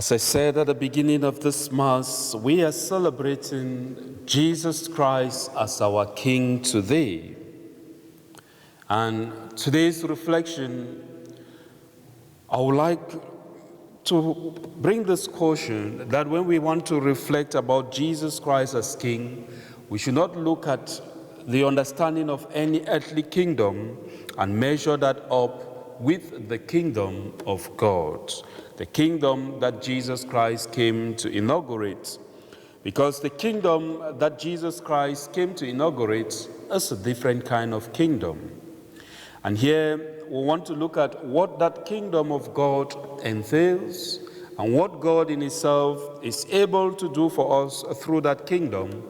As I said at the beginning of this Mass, we are celebrating Jesus Christ as our King today. And today's reflection, I would like to bring this caution that when we want to reflect about Jesus Christ as King, we should not look at the understanding of any earthly kingdom and measure that up with the kingdom of God, the kingdom that Jesus Christ came to inaugurate. Because the kingdom that Jesus Christ came to inaugurate is a different kind of kingdom. And here we want to look at what that kingdom of God entails and what God in Himself is able to do for us through that kingdom,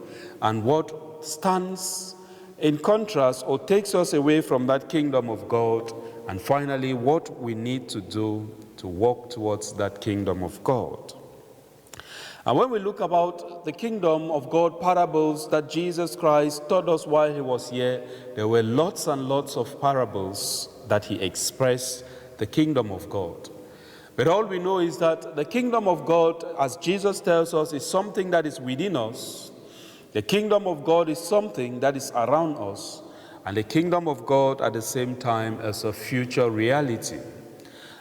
and what stands in contrast or takes us away from that kingdom of God, and finally what we need to do to walk towards that kingdom of God. And when we look about the kingdom of God parables that Jesus Christ taught us while He was here, there were lots and lots of parables that He expressed the kingdom of God. But all we know is that the kingdom of God, as Jesus tells us, is something that is within us. The kingdom of God is something that is around us. And the kingdom of God at the same time is a future reality.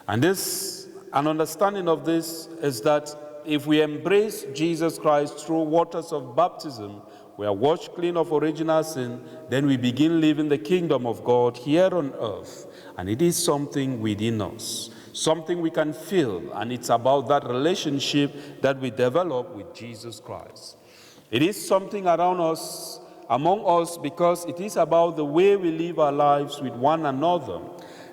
And an understanding of this is that if we embrace Jesus Christ through waters of baptism, we are washed clean of original sin, then we begin living the kingdom of God here on earth. And it is something within us, something we can feel, and it's about that relationship that we develop with Jesus Christ. It is something around us, among us, because it is about the way we live our lives with one another,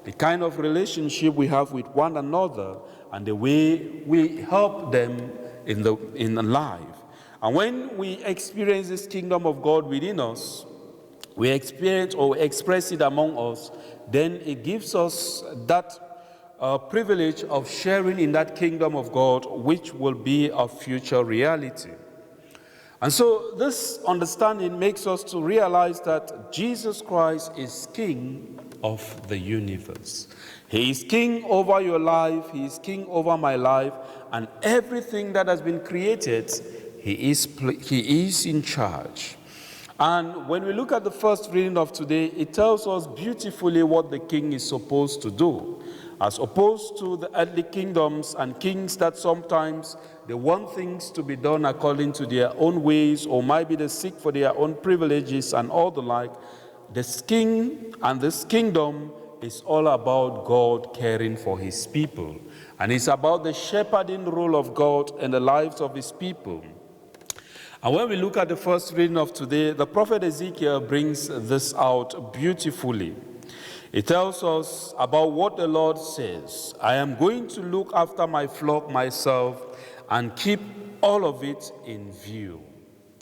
the kind of relationship we have with one another, and the way we help them in life. And when we experience this kingdom of God within us, we experience or express it among us, then it gives us that privilege of sharing in that kingdom of God, which will be a future reality. And so this understanding makes us to realize that Jesus Christ is King of the universe. He is King over your life, He is King over my life, and everything that has been created, He is in charge. And when we look at the first reading of today, it tells us beautifully what the king is supposed to do, as opposed to the earthly kingdoms and kings that sometimes they want things to be done according to their own ways, or maybe they seek for their own privileges and all the like. This king and this kingdom is all about God caring for His people. And it's about the shepherding role of God in the lives of His people. And when we look at the first reading of today, the prophet Ezekiel brings this out beautifully. It tells us about what the Lord says. I am going to look after my flock myself and keep all of it in view.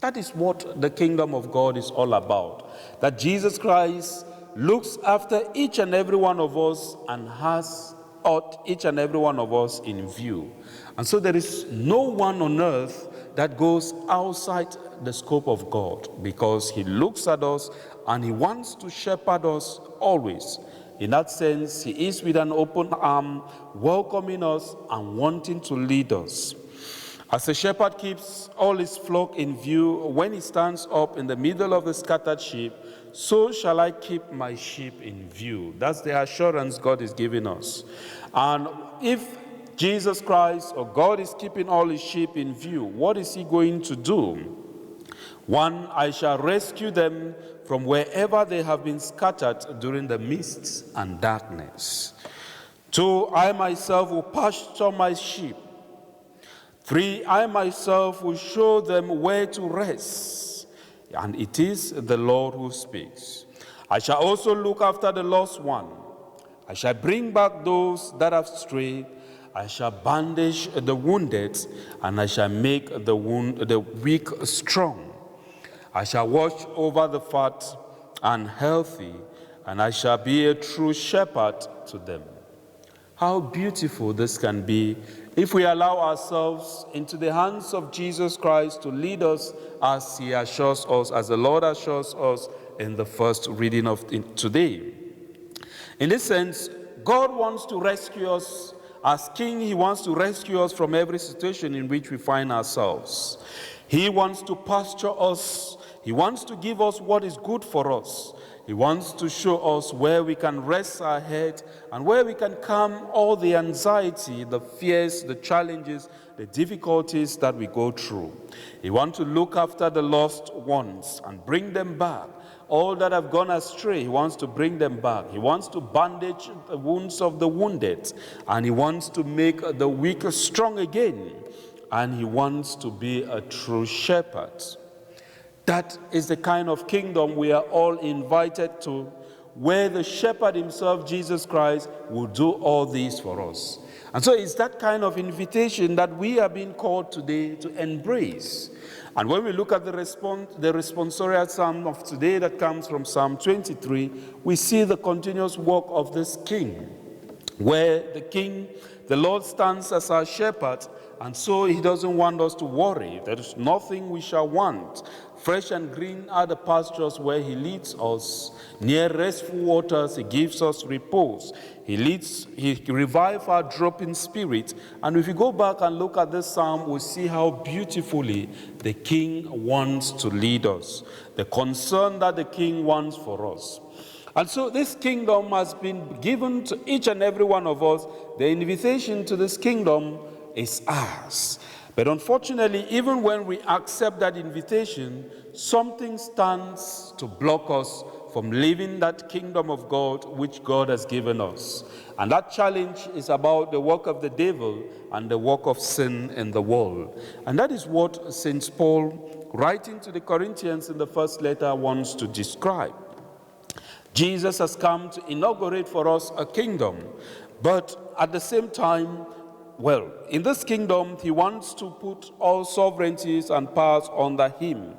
That is what the kingdom of God is all about. That Jesus Christ looks after each and every one of us and has each and every one of us in view. And so there is no one on earth that goes outside the scope of God, because He looks at us and He wants to shepherd us always. In that sense, He is with an open arm, welcoming us and wanting to lead us. As a shepherd keeps all his flock in view when he stands up in the middle of the scattered sheep, so shall I keep my sheep in view. That's the assurance God is giving us. And if Jesus Christ or God is keeping all His sheep in view, what is He going to do? 1, I shall rescue them from wherever they have been scattered during the mists and darkness. 2, I myself will pasture my sheep. 3, I myself will show them where to rest. And it is the Lord who speaks. I shall also look after the lost one. I shall bring back those that have strayed. I shall bandage the wounded, and I shall make the weak strong. I shall watch over the fat and healthy, and I shall be a true shepherd to them. How beautiful this can be if we allow ourselves into the hands of Jesus Christ to lead us as He assures us, as the Lord assures us in the first reading of today. In this sense, God wants to rescue us As king, he wants to rescue us from every situation in which we find ourselves. He wants to pasture us. He wants to give us what is good for us. He wants to show us where we can rest our head and where we can calm all the anxiety, the fears, the challenges, the difficulties that we go through. He wants to look after the lost ones and bring them back. All that have gone astray, he wants to bring them back. He wants to bandage the wounds of the wounded, and he wants to make the weak strong again, and he wants to be a true shepherd. That is the kind of kingdom we are all invited to, where the shepherd himself, Jesus Christ, will do all these for us. And so it's that kind of invitation that we are being called today to embrace. And when we look at the responsorial psalm of today that comes from Psalm 23, we see the continuous work of this king, where the king, the Lord, stands as our shepherd, and so he doesn't want us to worry. There is nothing we shall want. Fresh and green are the pastures where he leads us. Near restful waters, he gives us repose. He revives our drooping spirit. And if you go back and look at this psalm, we'll see how beautifully the king wants to lead us. The concern that the king wants for us. And so this kingdom has been given to each and every one of us. The invitation to this kingdom is ours. But unfortunately, even when we accept that invitation, something stands to block us from living that kingdom of God which God has given us. And that challenge is about the work of the devil and the work of sin in the world. And that is what St. Paul, writing to the Corinthians in the first letter, wants to describe. Jesus has come to inaugurate for us a kingdom, but at the same time, well, in this kingdom, he wants to put all sovereignties and powers under him.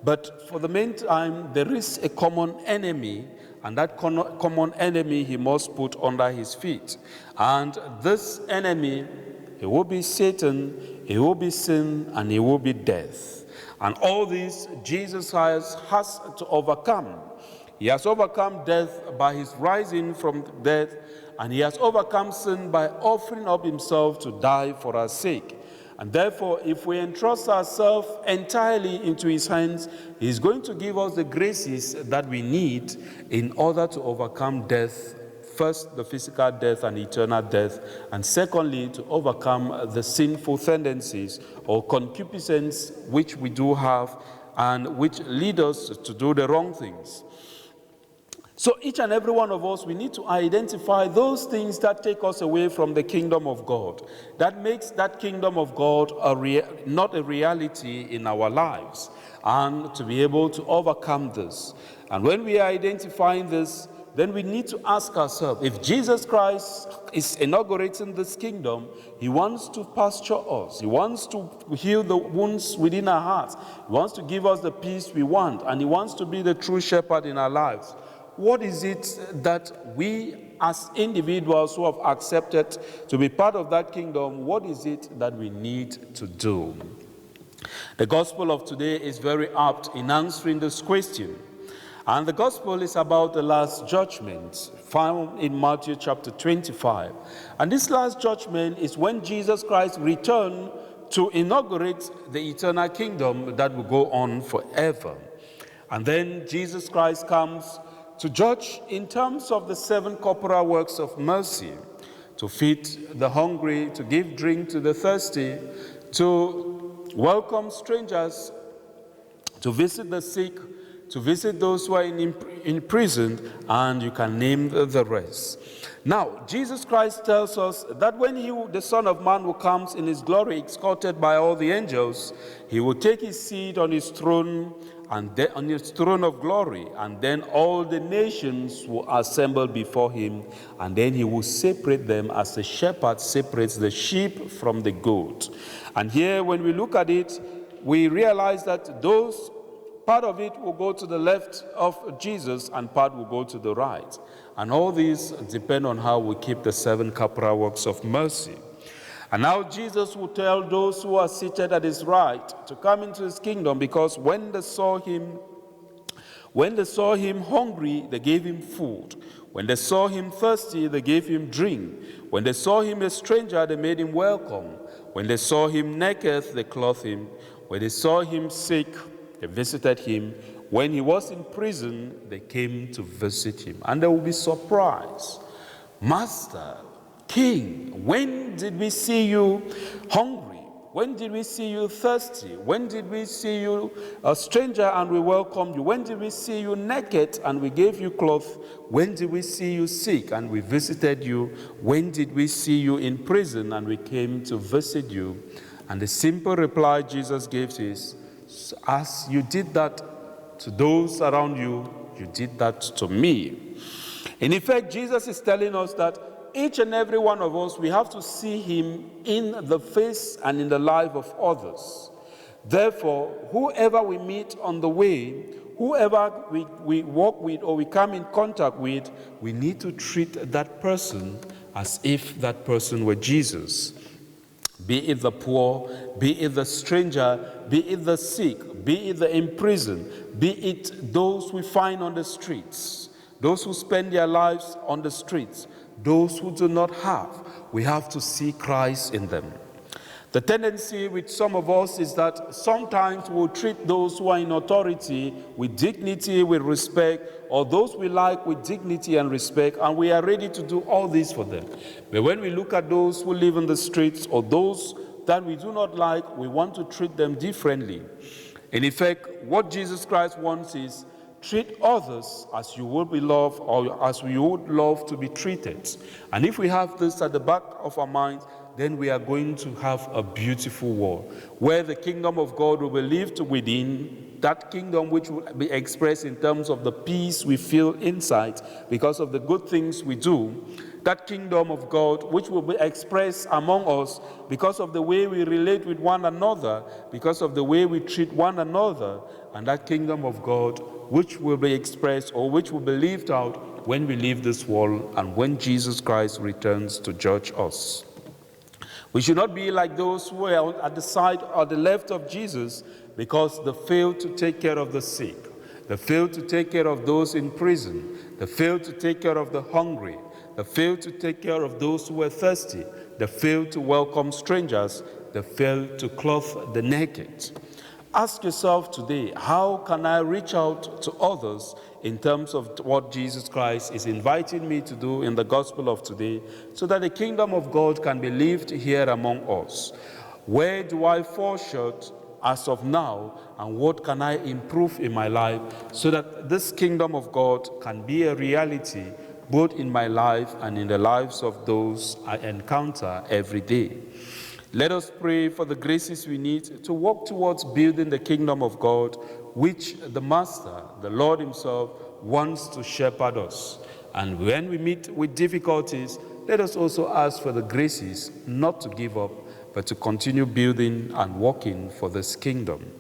But for the meantime, there is a common enemy, and that common enemy he must put under his feet. And this enemy, it will be Satan, it will be sin, and it will be death. And all this Jesus has to overcome. He has overcome death by his rising from death, and he has overcome sin by offering up himself to die for our sake. And therefore, if we entrust ourselves entirely into his hands, he's going to give us the graces that we need in order to overcome death. First, the physical death and eternal death, and secondly, to overcome the sinful tendencies or concupiscence which we do have and which lead us to do the wrong things. So each and every one of us, we need to identify those things that take us away from the kingdom of God, that makes that kingdom of God not a reality in our lives, and to be able to overcome this. And when we are identifying this, then we need to ask ourselves, if Jesus Christ is inaugurating this kingdom, he wants to pasture us, he wants to heal the wounds within our hearts, he wants to give us the peace we want, and he wants to be the true shepherd in our lives. What is it that we as individuals who have accepted to be part of that kingdom, what is it that we need to do? The gospel of today is very apt in answering this question. And the gospel is about the last judgment found in Matthew chapter 25. And this last judgment is when Jesus Christ returned to inaugurate the eternal kingdom that will go on forever. And then Jesus Christ comes to judge in terms of the 7 corporal works of mercy, to feed the hungry, to give drink to the thirsty, to welcome strangers, to visit the sick, to visit those who are in prison, and you can name the rest. Now, Jesus Christ tells us that when the Son of Man will come in his glory, escorted by all the angels, he will take his seat on his throne, and then on his throne of glory, and then all the nations will assemble before him, and then he will separate them as a shepherd separates the sheep from the goat. And here, when we look at it, we realize that part of it will go to the left of Jesus, and part will go to the right. And all these depend on how we keep the 7 corporal works of mercy. And now Jesus will tell those who are seated at his right to come into his kingdom, because when they saw him hungry, they gave him food. When they saw him thirsty, they gave him drink. When they saw him a stranger, they made him welcome. When they saw him naked, they clothed him. When they saw him sick, they visited him. When he was in prison, they came to visit him. And they will be surprised. Master, King, when did we see you hungry? When did we see you thirsty? When did we see you a stranger and we welcomed you? When did we see you naked and we gave you clothes? When did we see you sick and we visited you? When did we see you in prison and we came to visit you? And the simple reply Jesus gives is, as you did that to those around you, you did that to me. In effect, Jesus is telling us that each and every one of us, we have to see him in the face and in the life of others. Therefore, whoever we meet on the way, whoever we walk with or we come in contact with, we need to treat that person as if that person were Jesus. Be it the poor, be it the stranger, be it the sick, be it the imprisoned, be it those we find on the streets, those who spend their lives on the streets, those who do not have, we have to see Christ in them. The tendency with some of us is that sometimes we'll treat those who are in authority with dignity, with respect, or those we like with dignity and respect, and we are ready to do all this for them. But when we look at those who live in the streets or those that we do not like, we want to treat them differently. In effect, what Jesus Christ wants is, treat others as you would be loved or as we would love to be treated. And if we have this at the back of our minds, then we are going to have a beautiful world where the kingdom of God will be lived within, that kingdom which will be expressed in terms of the peace we feel inside because of the good things we do. That kingdom of God which will be expressed among us because of the way we relate with one another, because of the way we treat one another, and that kingdom of God which will be expressed or which will be lived out when we leave this world and when Jesus Christ returns to judge us. We should not be like those who are at the side or the left of Jesus because they failed to take care of the sick, they failed to take care of those in prison, they failed to take care of the hungry, they failed to take care of those who were thirsty, they failed to welcome strangers, they failed to clothe the naked. Ask yourself today, how can I reach out to others in terms of what Jesus Christ is inviting me to do in the gospel of today so that the kingdom of God can be lived here among us? Where do I fall short as of now, and what can I improve in my life so that this kingdom of God can be a reality both in my life and in the lives of those I encounter every day? Let us pray for the graces we need to walk towards building the kingdom of God, which the Master, the Lord himself, wants to shepherd us. And when we meet with difficulties, let us also ask for the graces not to give up, but to continue building and working for this kingdom.